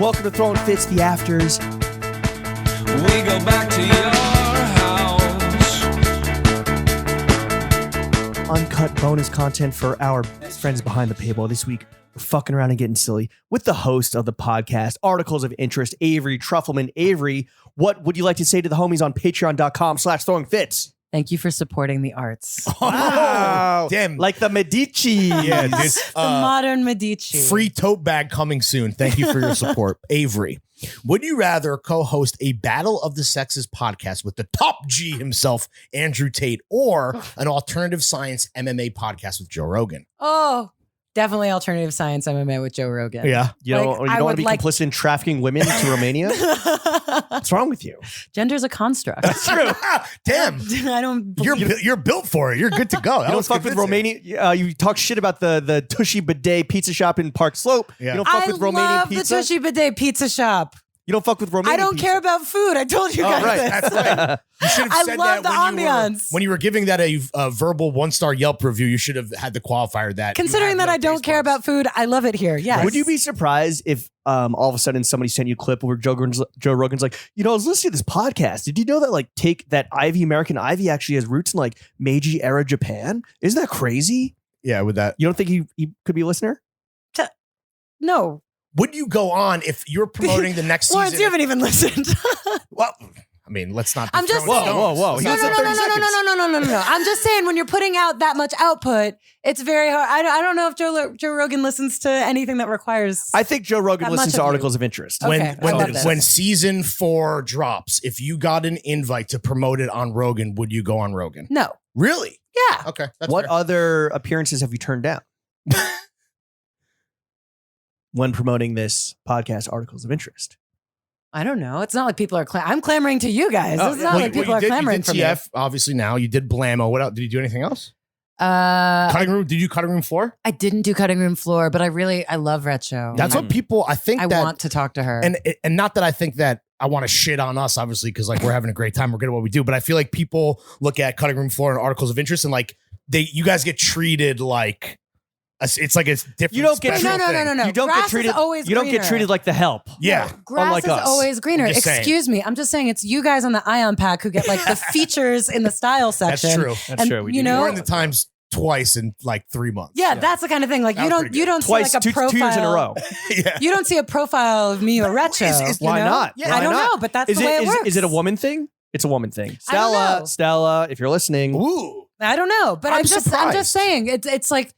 Welcome to Throwing Fits, the Afters. We go back to your house. Uncut bonus content for our best friends behind the paywall. This week, we're fucking around and getting silly with the host of the podcast, Articles of Interest, Avery Trufelman. Avery, what would you like to say to the homies on patreon.com/throwingfits? Thank you for supporting the arts. Wow. Damn. Like the Medici. Yeah, dude. The modern Medici. Free tote bag coming soon. Thank you for your support. Avery, would you rather co-host a Battle of the Sexes podcast with the top G himself, Andrew Tate, or an alternative science MMA podcast with Joe Rogan? Oh, definitely alternative science MMA with Joe Rogan. Yeah. You don't want to be complicit in trafficking women to Romania? What's wrong with you? Gender's a construct. That's true. Damn. I don't. You're built for it. You're good to go. You don't fuck with Romania. You talk shit about the Tushy Bidet pizza shop in Park Slope. Yeah. You don't fuck with Romanian love pizza. the Tushy Bidet pizza shop. You don't fuck with Romanian I don't pizza. care about food. I told you guys right. this. That's right. You should have I said love that the ambiance. when you were giving that a verbal 1-star Yelp review. You should have had the qualifier that. Considering that I don't care about food, I love it here. Yes. Would you be surprised if all of a sudden somebody sent you a clip where Joe Rogan's like, I was listening to this podcast. Did you know that that Ivy, American Ivy actually has roots in like Meiji era Japan? Isn't that crazy? Yeah, with that. You don't think he could be a listener? No. Would you go on if you're promoting the next Lawrence, season? you haven't even listened. Well, I mean, let's not. Be I'm just throwing saying. stones. Whoa. Let's No, not say 30 seconds. No. I'm just saying when you're putting out that much output, it's very hard. I don't know if Joe Rogan listens to anything that requires. I think Joe Rogan That listens much to of you. articles of interest. Okay, I love this. When season 4 drops, if you got an invite to promote it on Rogan, would you go on Rogan? No. Really? Yeah. Okay. That's What fair. other appearances have you turned down when promoting this podcast, Articles of Interest? I don't know. It's not like people are. I'm clamoring to you guys. Oh, It's not like people are clamoring you for did me. TF, obviously now. You did Blammo. What else? Did you do anything else? I Cutting room? Did you cutting room floor? didn't do cutting room floor, but I love Red Show. That's what people, I think I that, want to talk to her. and not that I think that I want to shit on us, obviously, because like we're having a great time. We're good at what we do. But I feel like people look at cutting room floor and articles of interest and like you guys get treated like it's like it's different. You don't get special thing. No. You don't Grass get is treated. always You don't get greener. treated like the help. Yeah. Grass Unlike is us. always greener. I'm just saying. Excuse me. I'm just saying it's you guys on the Ion Pack who get like the features in the style That's section. true. That's And, true. We you do. know- We're in the Times twice in like 3 months. Yeah, that's the kind of thing. Like That you was don't pretty you good. don't Twice, see like a two profile years in a row. Yeah. You don't see a profile of me or Retro. Why not? Yeah, Why I don't not? know, but that's Is the way it it works. is it a woman thing? It's a woman thing. I don't know. Stella, if you're listening, Ooh. I don't know, but I'm I'm just surprised. saying it's like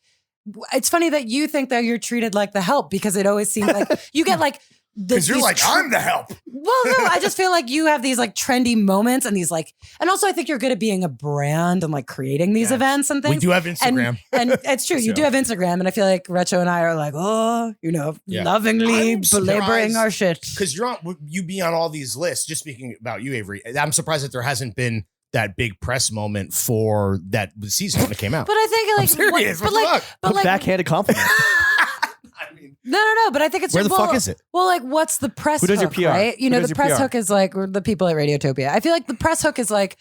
it's funny that you think that you're treated like the help because it always seems like you get like Because you're these like, I'm the help. Well, no, I just feel like you have these like trendy moments and these like, and also I think you're good at being a brand and like creating these Yes. events and things. We do have Instagram. And it's true, you do have Instagram, and I feel like Retro and I are like, Yeah. lovingly I'm belaboring surprised- our shit. Because you be on all these lists. Just speaking about you, Avery, I'm surprised that there hasn't been that big press moment for that season when it came out. But I think like, I'm serious. but What the like, fuck? but like, backhanded compliment. I mean, no. But I think it's where the well, fuck is it? Well, like, what's the press Who does your hook, PR? right? You Who know, does the your press PR? hook is like the people at Radiotopia. I feel like the press hook is like,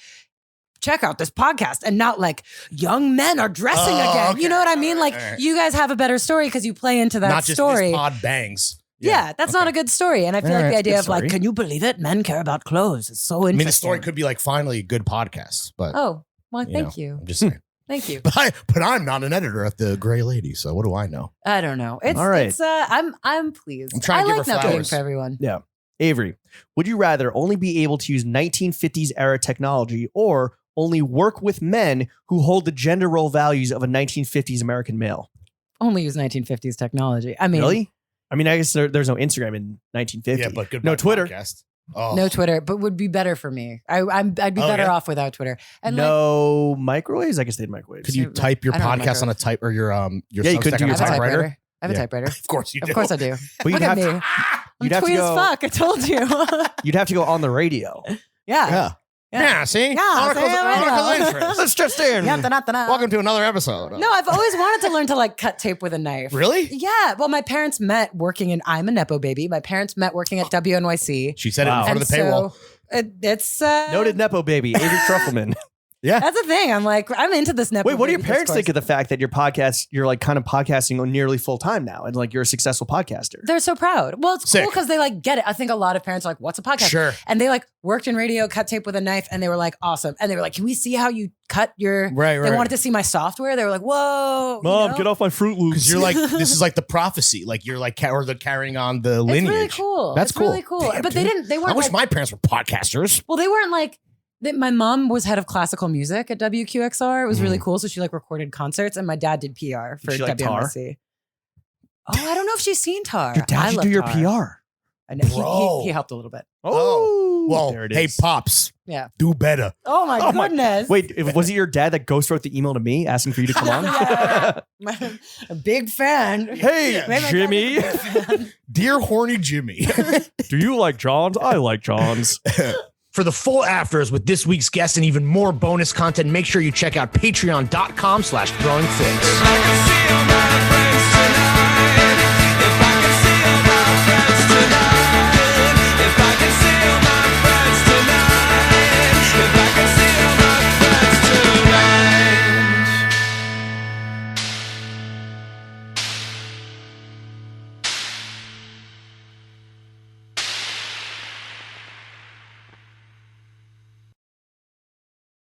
check out this podcast, and not like young men are dressing Oh, again. okay. You know what I mean? All like, right. you guys have a better story because you play into that Not just story. this pod bangs. Yeah, that's not a good story. And I feel All like right, the it's a idea good of like, story. can you believe it? Men care about clothes. It's so interesting. I mean, the story could be like finally a good podcast, but Oh, well, thank know, you. I'm just saying. Thank you. But I'm not an editor at the Gray Lady, so what do I know? I don't know. It's All right. It's I'm pleased. I'm trying to I give like her not being flowers. for everyone. Yeah. Avery, would you rather only be able to use 1950s era technology or only work with men who hold the gender role values of a 1950s American male? Only use 1950s technology. I mean, Really? I mean, I guess there's no Instagram in 1950. Yeah, but good. No Twitter. Podcast. Oh. no Twitter, but would be better for me. I'd be Oh, better yeah? off without Twitter. And like, no microwaves? I guess they had microwaves. Could you type your I don't have podcast on a type or your Yeah, you could Substack do on your a I have a typewriter? typewriter. I have a Yeah. typewriter. Of course you do. Of course I do. Well, Look you'd at have me. to, I'm you'd have to twee as go- fuck. I told you. you'd have to go on the radio. Yeah. Yeah, see? Yeah, Articles, see, I know. articles of interest. Let's just in. Yeah, da-da-da-da. Welcome to another episode. No, I've always wanted to learn to like cut tape with a knife. Really? Yeah. Well, my parents met working in, I'm a Nepo baby. My parents met working at WNYC. She said Wow. it in front of the paywall. It's Noted Nepo baby, Avery Trufelman. Yeah. That's the thing. I'm like, I'm into this Nepo Wait, what do your baby parents discourse. think of the fact that your podcast, you're like kind of podcasting on nearly full time now and like you're a successful podcaster? They're so proud. Well, it's Sick. cool because they like get it. I think a lot of parents are like, what's a podcast? Sure. And they like worked in radio, cut tape with a knife, and they were like, awesome. And they were like, can we see how you cut your Right, They wanted to see my software. They were like, whoa. Mom, get off my Fruit Loops. Because you're like, this is like the prophecy. Like you're like, or the carrying on the It's lineage. really cool. That's it's cool. really cool. Damn, but dude. they I weren't wish like, my parents were podcasters. well, they weren't like, my mom was head of classical music at WQXR. It was really cool. So she like recorded concerts, and my dad did PR for she like Tar? WMSC. Oh, I don't know if she's seen Tar. Your dad I should love do your Tar. PR. I know. Bro. He helped a little bit. Oh, well, there it hey, is. pops, Yeah. do better. Oh my Oh my- goodness. Wait, was it your dad that ghost wrote the email to me asking for you to come on? Yeah. A big fan. Hey, Maybe my dad Jimmy, is a big fan. Dear horny Jimmy. do you like Johns? I like Johns. For the full afters with this week's guest and even more bonus content, make sure you check out patreon.com/throwingfits. I can see all my friends